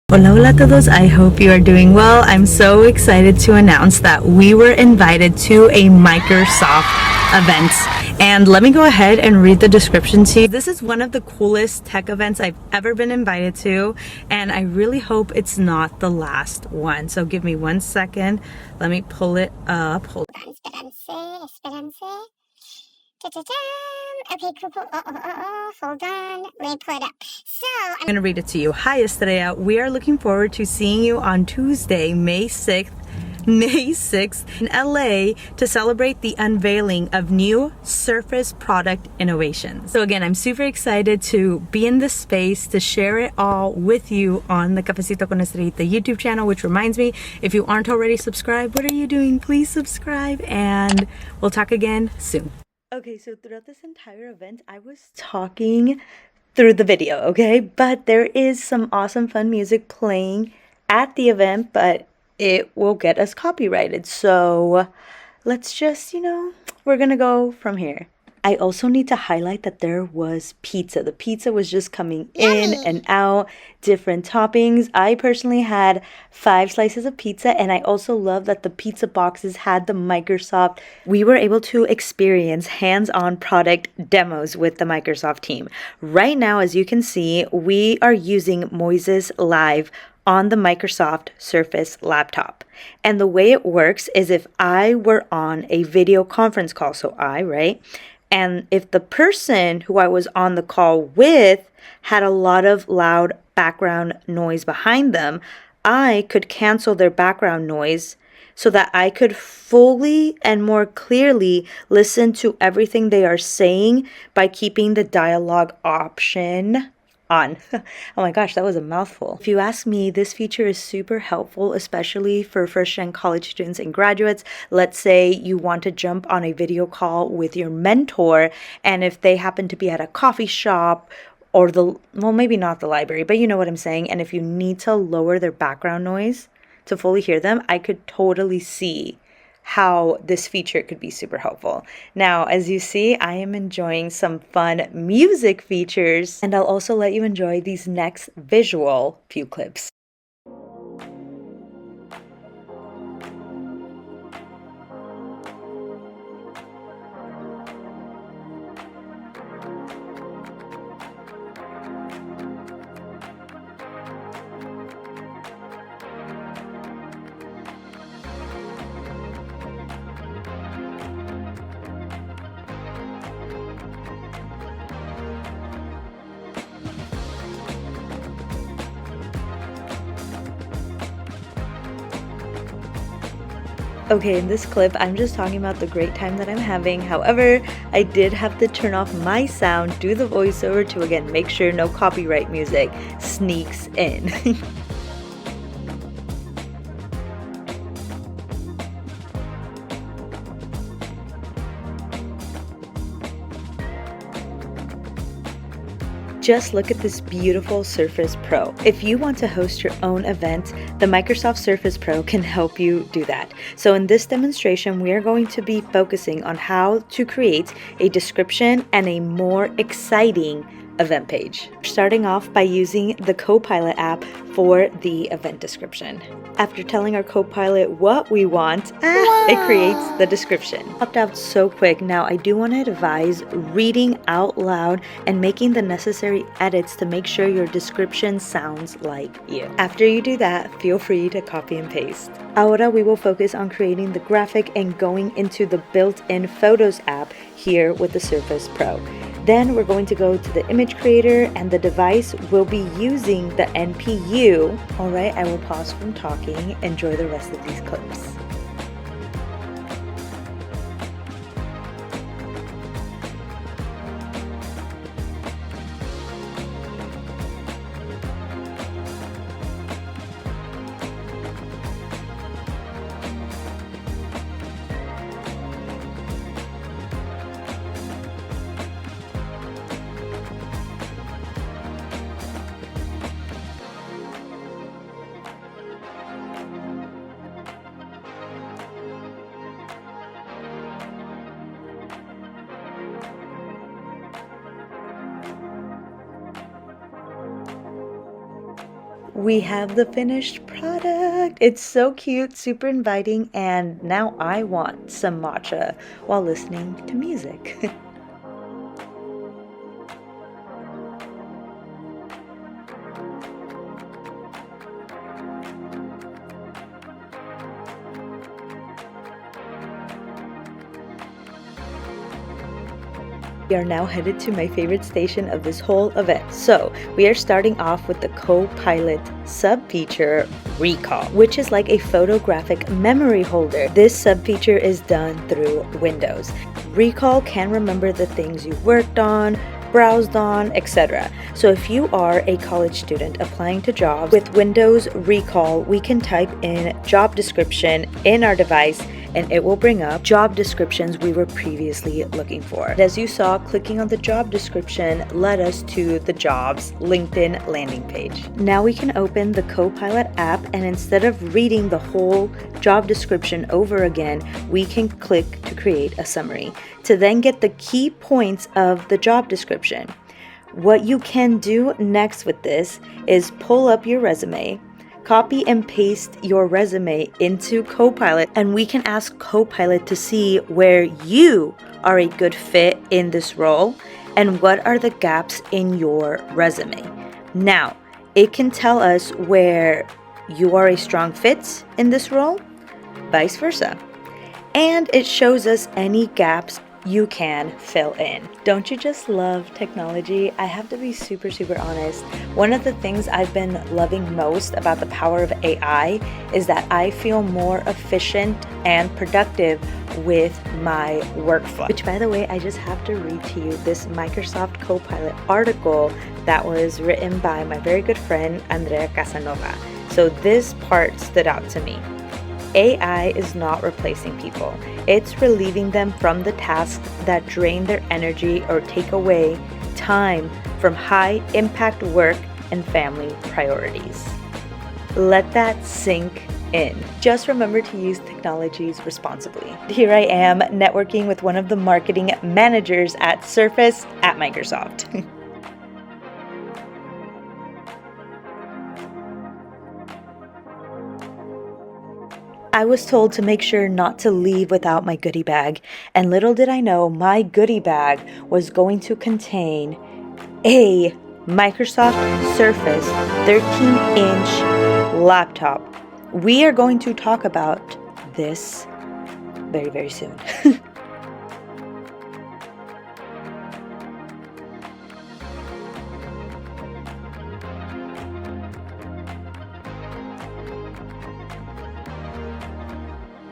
Hola, hola a todos. I hope you are doing well. I'm so excited to announce that we were invited to a Microsoft event. And let me go ahead and read the description to you. This is one of the coolest tech events I've ever been invited to, and I really hope it's not the last one. So give me 1 second. Let me pull it up. Hold on. Esperance. Okay, cool. Hold on. Let me pull it up. So, I'm going to read it to you. Hi, Estrella. We are looking forward to seeing you on Tuesday, May 6th in LA to celebrate the unveiling of new Surface product innovations. So again, I'm super excited to be in this space to share it all with you on the Cafecitoconestrellita YouTube channel, which reminds me, if you aren't already subscribed, what are you doing? Please subscribe, and we'll talk again soon. Okay, so throughout this entire event, I was talking through the video, okay? But there is some awesome fun music playing at the event, but it will get us copyrighted. So let's just, we're gonna go from here. I also need to highlight that there was pizza. The pizza was just coming in and out, different toppings. I personally had 5 slices of pizza, and I also love that the pizza boxes had the Microsoft. We were able to experience hands-on product demos with the Microsoft team. Right now, as you can see, we are using Moises Live on the Microsoft Surface laptop. And the way it works is if I were on a video conference call, right? And if the person who I was on the call with had a lot of loud background noise behind them, I could cancel their background noise so that I could fully and more clearly listen to everything they are saying by keeping the dialogue option on. Oh my gosh, that was a mouthful. If you ask me, this feature is super helpful, especially for first-gen college students and graduates. Let's say you want to jump on a video call with your mentor, and if they happen to be at a coffee shop or maybe not the library, but you know what I'm saying, and if you need to lower their background noise to fully hear them, I could totally see how this feature could be super helpful. Now, as you see, I am enjoying some fun music features, and I'll also let you enjoy these next visual few clips. Okay, in this clip, I'm just talking about the great time that I'm having. However, I did have to turn off my sound, do the voiceover to, again, make sure no copyright music sneaks in. Just look at this beautiful Surface Pro. If you want to host your own event, the Microsoft Surface Pro can help you do that. So in this demonstration, we are going to be focusing on how to create a description and a more exciting event page. Starting off by using the Copilot app for the event description. After telling our Copilot what we want, it creates the description. Popped out so quick. Now I do want to advise reading out loud and making the necessary edits to make sure your description sounds like you. After you do that, feel free to copy and paste. Ahora we will focus on creating the graphic and going into the built-in Photos app here with the Surface Pro. Then we're going to go to the image creator, and the device will be using the NPU. All right, I will pause from talking. Enjoy the rest of these clips. We have the finished product. It's so cute, super inviting, and now I want some matcha while listening to music. We are now headed to my favorite station of this whole event. So we are starting off with the Copilot sub-feature Recall, which is like a photographic memory holder. This sub-feature is done through Windows. Recall can remember the things you worked on, browsed on, etc. So if you are a college student applying to jobs, with Windows Recall, we can type in job description in our device and it will bring up job descriptions we were previously looking for. As you saw, clicking on the job description led us to the jobs LinkedIn landing page. Now we can open the Copilot app, and instead of reading the whole job description over again, we can click to create a summary to then get the key points of the job description. What you can do next with this is pull up your resume, copy and paste your resume into Copilot, and we can ask Copilot to see where you are a good fit in this role and what are the gaps in your resume. Now, it can tell us where you are a strong fit in this role, vice versa. And it shows us any gaps you can fill in. Don't you just love technology? I have to be super honest. One of the things I've been loving most about the power of AI is that I feel more efficient and productive with my workflow. Which, by the way, I just have to read to you this Microsoft Copilot article that was written by my very good friend Andrea Casanova. So this part stood out to me. AI is not replacing people. It's relieving them from the tasks that drain their energy or take away time from high impact work and family priorities. Let that sink in. Just remember to use technologies responsibly. Here I am networking with one of the marketing managers at Surface at Microsoft. I was told to make sure not to leave without my goodie bag, and little did I know my goodie bag was going to contain a Microsoft Surface 13-inch laptop. We are going to talk about this very soon.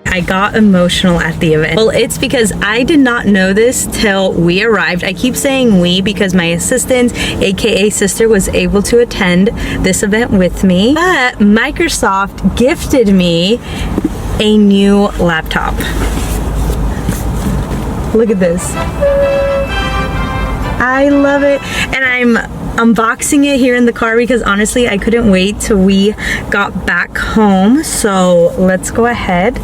I got emotional at the event. Well, it's because I did not know this till we arrived. I keep saying we because my assistant, aka sister, was able to attend this event with me. But Microsoft gifted me a new laptop. Look at this. I love it, and I'm unboxing it here in the car because honestly I couldn't wait till we got back home. So let's go ahead.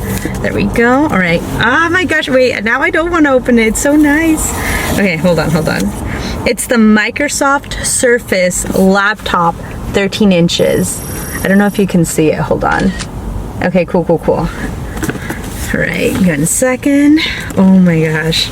There we go. All right. Oh my gosh, wait, now I don't want to open it. It's so nice. Okay, hold on. It's the Microsoft Surface laptop, 13 inches. I don't know if you can see it. Hold on. Okay, cool. All right, give it a second. Oh my gosh.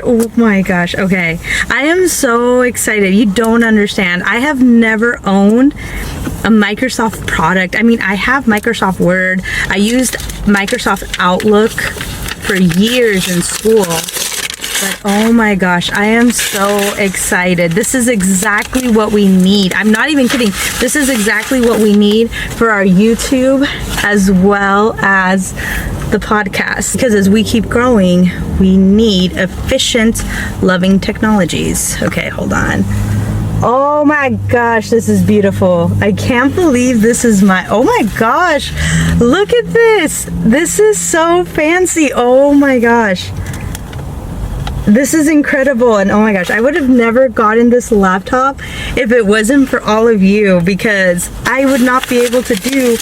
Oh my gosh. Okay. I am so excited. You don't understand. I have never owned a Microsoft product. I mean, I have Microsoft Word. I used Microsoft Outlook for years in school. But oh my gosh, I am so excited. This is exactly what we need. I'm not even kidding. This is exactly what we need for our YouTube as well as the podcast. Because as we keep growing, we need efficient, loving technologies. Okay, hold on. Oh my gosh, this is beautiful. I can't believe this is oh my gosh, look at this. This is so fancy. Oh my gosh. This is incredible, and oh my gosh, I would have never gotten this laptop if it wasn't for all of you, because I would not be able to do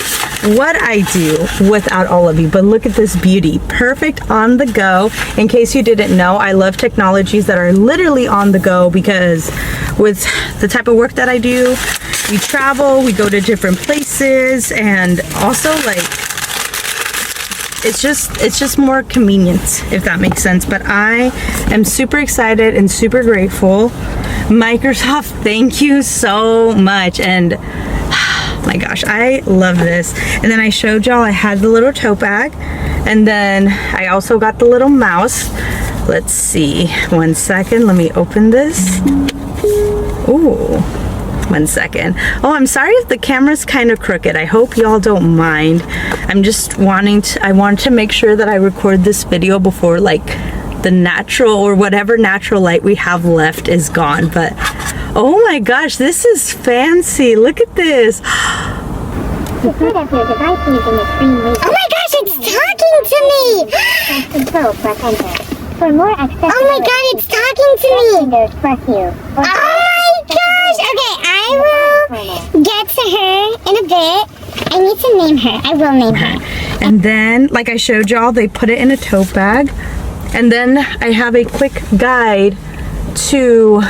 what I do without all of you. But look at this beauty. Perfect on the go. In case you didn't know, I love technologies that are literally on the go, because with the type of work that I do, we travel, we go to different places, and also like it's just more convenient, if that makes sense. But I am super excited and super grateful. Microsoft, thank you so much. And my gosh, I love this. And then I showed y'all I had the little tote bag, and then I also got the little mouse. Let's see, 1 second, let me open this. Ooh, 1 second. Oh, I'm sorry if the camera's kind of crooked. I hope y'all don't mind. I'm just I want to make sure that I record this video before like the natural or whatever natural light we have left is gone. But oh my gosh, this is fancy. Look at this. Oh my gosh, it's talking to me! For more access. Oh my god, it's talking to me! Oh my gosh! Okay, I will get to her in a bit. I need to name her. I will name her. And then, like I showed y'all, they put it in a tote bag. And then I have a quick guide to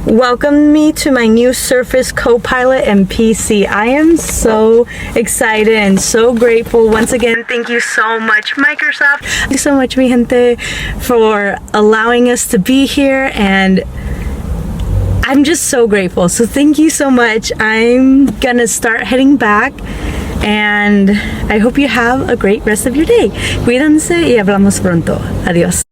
welcome me to my new Surface Copilot and PC. I am so excited and so grateful. Once again, thank you so much, Microsoft. Thank you so much, mi gente, for allowing us to be here, and I'm just so grateful. So thank you so much. I'm gonna start heading back, and I hope you have a great rest of your day. Cuídense y hablamos pronto. Adiós.